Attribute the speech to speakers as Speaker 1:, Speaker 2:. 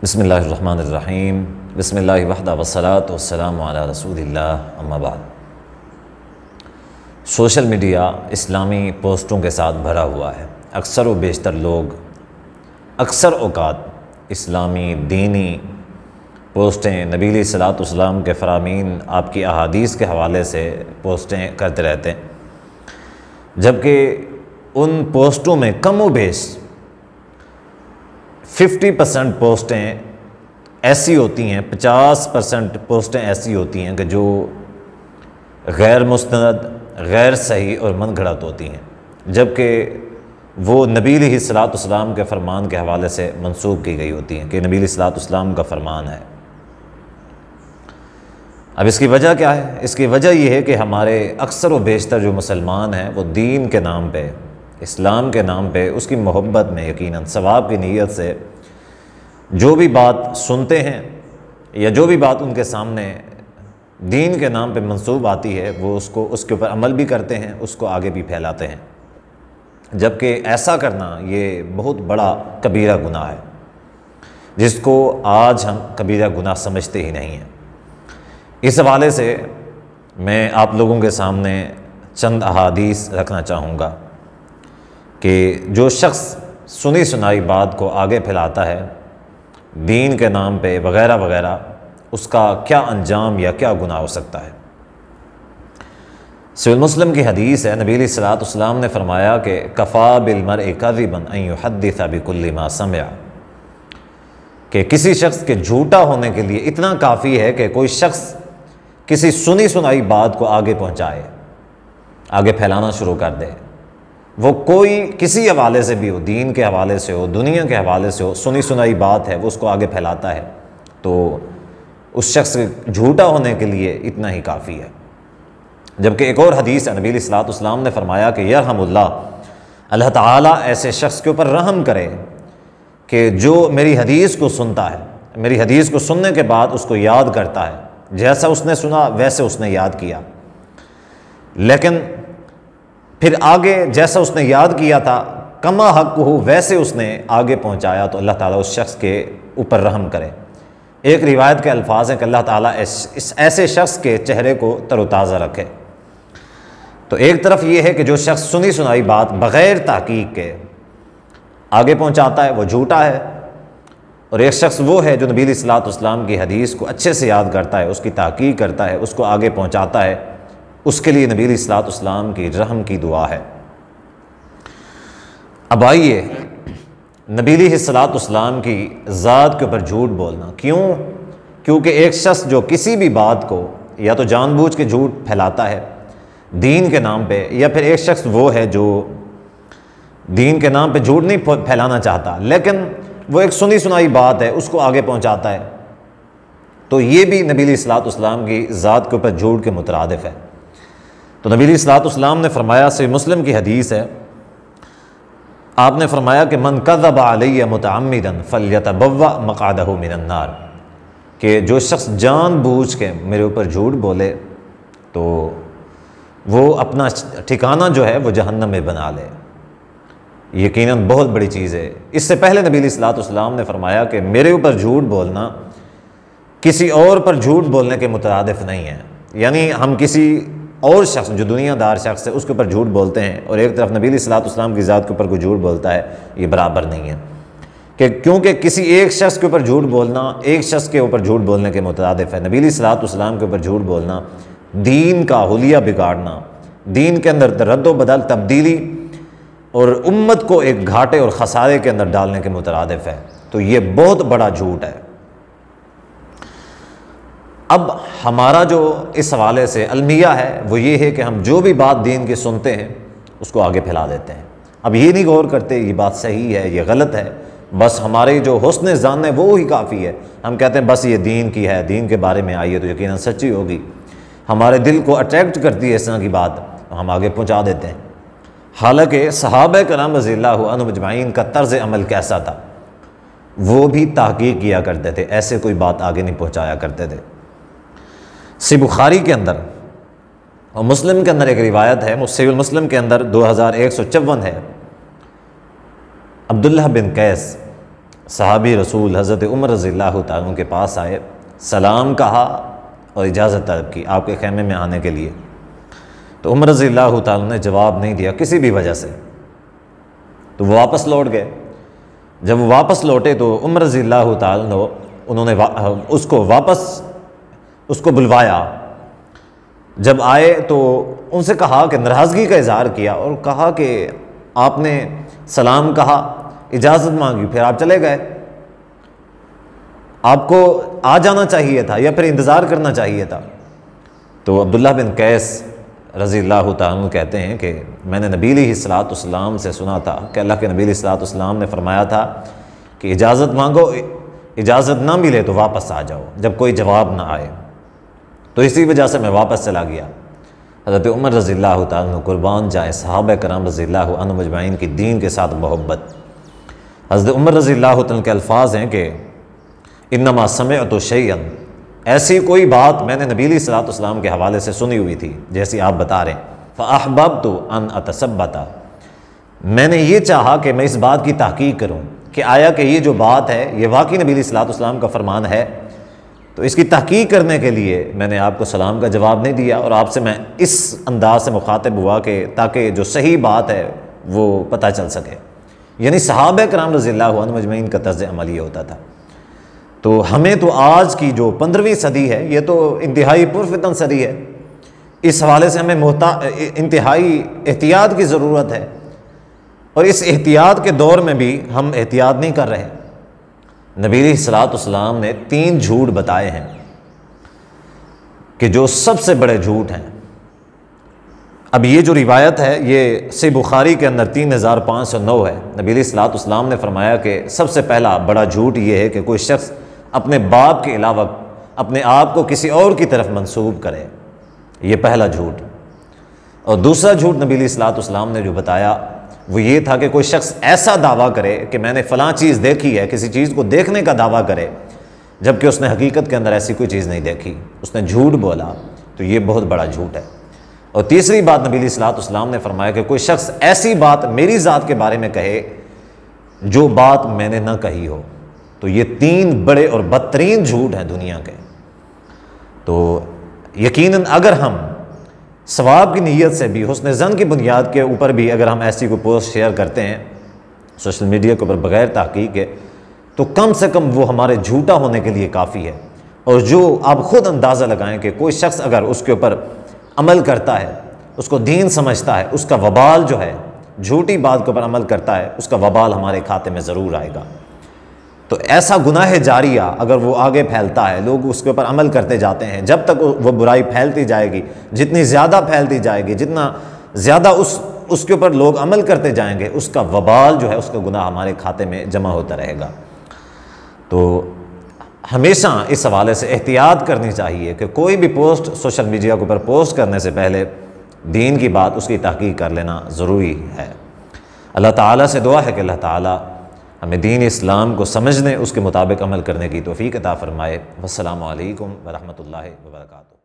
Speaker 1: بسم اللہ الرحمن الرحیم بسم اللہ وحدہ والصلاۃ والسلام علی رسول اللہ اما بعد۔ سوشل میڈیا اسلامی پوسٹوں کے ساتھ بھرا ہوا ہے۔ اکثر و بیشتر لوگ اکثر اوقات اسلامی دینی پوسٹیں، نبی علیہ الصلوۃ والسلام کے فرامین، آپ کی احادیث کے حوالے سے پوسٹیں کرتے رہتے ہیں، جبکہ ان پوسٹوں میں کم و بیش 50% پوسٹیں ایسی ہوتی ہیں، 50% پوسٹیں ایسی ہوتی ہیں کہ جو غیر مستند، غیر صحیح اور من گھڑت ہوتی ہیں، جبکہ وہ نبی علیہ الصلوۃ والسلام کے فرمان کے حوالے سے منسوب کی گئی ہوتی ہیں کہ نبی علیہ الصلوۃ والسلام کا فرمان ہے۔ اب اس کی وجہ کیا ہے؟ اس کی وجہ یہ ہے کہ ہمارے اکثر و بیشتر جو مسلمان ہیں وہ دین کے نام پہ، اسلام کے نام پہ، اس کی محبت میں، یقیناً ثواب کی نیت سے جو بھی بات سنتے ہیں یا جو بھی بات ان کے سامنے دین کے نام پہ منسوب آتی ہے، وہ اس کے اوپر عمل بھی کرتے ہیں، اس کو آگے بھی پھیلاتے ہیں، جبکہ ایسا کرنا یہ بہت بڑا کبیرہ گناہ ہے، جس کو آج ہم کبیرہ گناہ سمجھتے ہی نہیں ہیں۔ اس حوالے سے میں آپ لوگوں کے سامنے چند احادیث رکھنا چاہوں گا کہ جو شخص سنی سنائی بات کو آگے پھیلاتا ہے دین کے نام پہ وغیرہ وغیرہ، اس کا کیا انجام یا کیا گناہ ہو سکتا ہے۔ صحیح مسلم کی حدیث ہے، نبی علیہ الصلوۃ والسلام نے فرمایا کہ کفا بالمرء کذبا ان یحدث بکل ما سمع، کہ کسی شخص کے جھوٹا ہونے کے لیے اتنا کافی ہے کہ کوئی شخص کسی سنی سنائی بات کو آگے پہنچائے، آگے پھیلانا شروع کر دے، وہ کوئی کسی حوالے سے بھی ہو، دین کے حوالے سے ہو، دنیا کے حوالے سے ہو، سنی سنائی بات ہے، وہ اس کو آگے پھیلاتا ہے، تو اس شخص کے جھوٹا ہونے کے لیے اتنا ہی کافی ہے۔ جبکہ ایک اور حدیث ہے، نبی علیہ الصلوۃ والسلام نے فرمایا کہ یرحم اللہ تعالیٰ ایسے شخص کے اوپر رحم کرے کہ جو میری حدیث کو سنتا ہے، میری حدیث کو سننے کے بعد اس کو یاد کرتا ہے، جیسا اس نے سنا ویسے اس نے یاد کیا، لیکن پھر آگے جیسا اس نے یاد کیا تھا کما حق ہو ویسے اس نے آگے پہنچایا، تو اللہ تعالیٰ اس شخص کے اوپر رحم کرے۔ ایک روایت کے الفاظ ہیں کہ اللہ تعالیٰ اس ایسے شخص کے چہرے کو تر و تازہ رکھے۔ تو ایک طرف یہ ہے کہ جو شخص سنی سنائی بات بغیر تحقیق کے آگے پہنچاتا ہے وہ جھوٹا ہے، اور ایک شخص وہ ہے جو نبی علیہ الصلوۃ والسلام کی حدیث کو اچھے سے یاد کرتا ہے، اس کی تحقیق کرتا ہے، اس کو آگے پہنچاتا ہے، اس کے لیے نبی علیہ الصلوۃ والسلام کی رحم کی دعا ہے۔ اب آئیے نبی علیہ الصلوۃ والسلام کی ذات کے اوپر جھوٹ بولنا کیونکہ ایک شخص جو کسی بھی بات کو یا تو جان بوجھ کے جھوٹ پھیلاتا ہے دین کے نام پہ، یا پھر ایک شخص وہ ہے جو دین کے نام پہ جھوٹ نہیں پھیلانا چاہتا لیکن وہ ایک سنی سنائی بات ہے اس کو آگے پہنچاتا ہے، تو یہ بھی نبی علیہ الصلوۃ والسلام کی ذات کے اوپر جھوٹ کے مترادف ہے۔ تو نبی علیہ الصلوۃ والسلام نے فرمایا، صحیح مسلم کی حدیث ہے، آپ نے فرمایا کہ من کذب علی متعمدا فلیتبوأ مقعدہ من النار، کہ جو شخص جان بوجھ کے میرے اوپر جھوٹ بولے تو وہ اپنا ٹھکانہ جو ہے وہ جہنم میں بنا لے۔ یقیناً بہت بڑی چیز ہے۔ اس سے پہلے نبی علیہ الصلوۃ والسلام نے فرمایا کہ میرے اوپر جھوٹ بولنا کسی اور پر جھوٹ بولنے کے مترادف نہیں ہے، یعنی ہم کسی اور شخص جو دنیا دار شخص ہے اس کے اوپر جھوٹ بولتے ہیں اور ایک طرف نبی علیہ الصلوۃ والسلام کی ذات کے اوپر کوئی جھوٹ بولتا ہے، یہ برابر نہیں ہے، کہ کیونکہ کسی ایک شخص کے اوپر جھوٹ بولنا ایک شخص کے اوپر جھوٹ بولنے کے مترادف ہے۔ نبی علیہ الصلوۃ والسلام کے اوپر جھوٹ بولنا دین کا حلیہ بگاڑنا، دین کے اندر رد و بدل، تبدیلی اور امت کو ایک گھاٹے اور خسارے کے اندر ڈالنے کے مترادف ہے، تو یہ بہت بڑا جھوٹ ہے۔ اب ہمارا جو اس حوالے سے المیہ ہے وہ یہ ہے کہ ہم جو بھی بات دین کی سنتے ہیں اس کو آگے پھیلا دیتے ہیں، اب یہ نہیں غور کرتے یہ بات صحیح ہے یہ غلط ہے، بس ہمارے جو حسن ظن ہے وہ ہی کافی ہے، ہم کہتے ہیں بس یہ دین کی ہے، دین کے بارے میں آئی ہے تو یقیناً سچی ہوگی، ہمارے دل کو اٹریکٹ کرتی ہے اس طرح کی بات، ہم آگے پہنچا دیتے ہیں۔ حالانکہ صحابہ کرام رضی اللہ عنہم اجمعین کا طرز عمل کیسا تھا، وہ بھی تحقیق کیا کرتے تھے، ایسے کوئی بات آگے نہیں پہنچایا کرتے تھے۔ صحیح بخاری کے اندر اور مسلم کے اندر ایک روایت ہے، صحیح مسلم کے اندر 2154 ہے، عبداللہ بن قیس صحابی رسول حضرت عمر رضی اللہ تعالیٰ عنہ کے پاس آئے، سلام کہا اور اجازت طلب کی آپ کے خیمے میں آنے کے لیے۔ تو عمر رضی اللہ تعالیٰ نے جواب نہیں دیا کسی بھی وجہ سے، تو وہ واپس لوٹ گئے۔ جب وہ واپس لوٹے تو عمر رضی اللہ تعالیٰ عنہ انہوں نے اس کو بلوایا۔ جب آئے تو ان سے کہا کہ ناراضگی کا اظہار کیا اور کہا کہ آپ نے سلام کہا، اجازت مانگی، پھر آپ چلے گئے، آپ کو آ جانا چاہیے تھا یا پھر انتظار کرنا چاہیے تھا۔ تو عبداللہ بن قیس رضی اللہ تعالیٰ عنہ کہتے ہیں کہ میں نے نبی علیہ الصلوۃ والسلام سے سنا تھا کہ اللہ کے نبی علیہ الصلوۃ والسلام نے فرمایا تھا کہ اجازت مانگو، اجازت نہ ملے تو واپس آ جاؤ جب کوئی جواب نہ آئے۔ تو اسی وجہ سے میں واپس چلا گیا۔ حضرت عمر رضی اللہ تعالیٰ عنہ قربان جائیں صحابہ کرام رضی اللہ عنہ مجمعین کی دین کے ساتھ محبت۔ حضرت عمر رضی اللہ تعالیٰ عنہ کے الفاظ ہیں کہ انما سمعت شیئا، ایسی کوئی بات میں نے نبی علیہ الصلوۃ والسلام کے حوالے سے سنی ہوئی تھی جیسی آپ بتا رہے ہیں، فاحببت ان اتثبت، میں نے یہ چاہا کہ میں اس بات کی تحقیق کروں کہ آیا کہ یہ جو بات ہے یہ واقعی نبی علیہ الصلوۃ والسلام کا فرمان ہے۔ تو اس کی تحقیق کرنے کے لیے میں نے آپ کو سلام کا جواب نہیں دیا اور آپ سے میں اس انداز سے مخاطب ہوا کہ تاکہ جو صحیح بات ہے وہ پتہ چل سکے۔ یعنی صحابہ کرام رضی اللہ عنہ مجمعین کا طرز عمل یہ ہوتا تھا۔ تو ہمیں تو آج کی جو 15ویں صدی ہے یہ تو انتہائی پرفتن صدی ہے، اس حوالے سے ہمیں انتہائی احتیاط کی ضرورت ہے، اور اس احتیاط کے دور میں بھی ہم احتیاط نہیں کر رہے۔ نبی علیہ الصلوۃ والسلام نے 3 جھوٹ بتائے ہیں کہ جو سب سے بڑے جھوٹ ہیں۔ اب یہ جو روایت ہے یہ صحیح بخاری کے اندر 3509 ہے۔ نبی علیہ الصلوۃ والسلام نے فرمایا کہ سب سے پہلا بڑا جھوٹ یہ ہے کہ کوئی شخص اپنے باپ کے علاوہ اپنے آپ کو کسی اور کی طرف منسوب کرے، یہ پہلا جھوٹ۔ اور دوسرا جھوٹ نبی علیہ الصلوۃ والسلام نے جو بتایا وہ یہ تھا کہ کوئی شخص ایسا دعویٰ کرے کہ میں نے فلاں چیز دیکھی ہے، کسی چیز کو دیکھنے کا دعویٰ کرے جبکہ اس نے حقیقت کے اندر ایسی کوئی چیز نہیں دیکھی، اس نے جھوٹ بولا، تو یہ بہت بڑا جھوٹ ہے۔ اور تیسری بات نبی علیہ الصلوۃ والسلام نے فرمایا کہ کوئی شخص ایسی بات میری ذات کے بارے میں کہے جو بات میں نے نہ کہی ہو، تو یہ 3 بڑے اور بدترین جھوٹ ہیں دنیا کے۔ تو یقیناً اگر ہم ثواب کی نیت سے بھی، حسن ظن کی بنیاد کے اوپر بھی اگر ہم ایسی کوئی پوسٹ شیئر کرتے ہیں سوشل میڈیا کے اوپر بغیر تحقیق کے، تو کم سے کم وہ ہمارے جھوٹا ہونے کے لیے کافی ہے۔ اور جو آپ خود اندازہ لگائیں کہ کوئی شخص اگر اس کے اوپر عمل کرتا ہے، اس کو دین سمجھتا ہے، اس کا وبال جو ہے، جھوٹی بات کے اوپر عمل کرتا ہے، اس کا وبال ہمارے کھاتے میں ضرور آئے گا۔ تو ایسا گناہ جاریہ اگر وہ آگے پھیلتا ہے، لوگ اس کے اوپر عمل کرتے جاتے ہیں، جب تک وہ برائی پھیلتی جائے گی، جتنی زیادہ پھیلتی جائے گی، جتنا زیادہ اس کے اوپر لوگ عمل کرتے جائیں گے، اس کا وبال جو ہے، اس کا گناہ ہمارے کھاتے میں جمع ہوتا رہے گا۔ تو ہمیشہ اس حوالے سے احتیاط کرنی چاہیے کہ کوئی بھی پوسٹ سوشل میڈیا کے اوپر پوسٹ کرنے سے پہلے دین کی بات، اس کی تحقیق کر لینا ضروری ہے۔ اللہ تعالیٰ سے دعا ہے کہ اللہ تعالیٰ ہمیں دین اسلام کو سمجھنے، اس کے مطابق عمل کرنے کی توفیق عطا فرمائے۔ والسلام علیکم ورحمۃ اللہ وبرکاتہ۔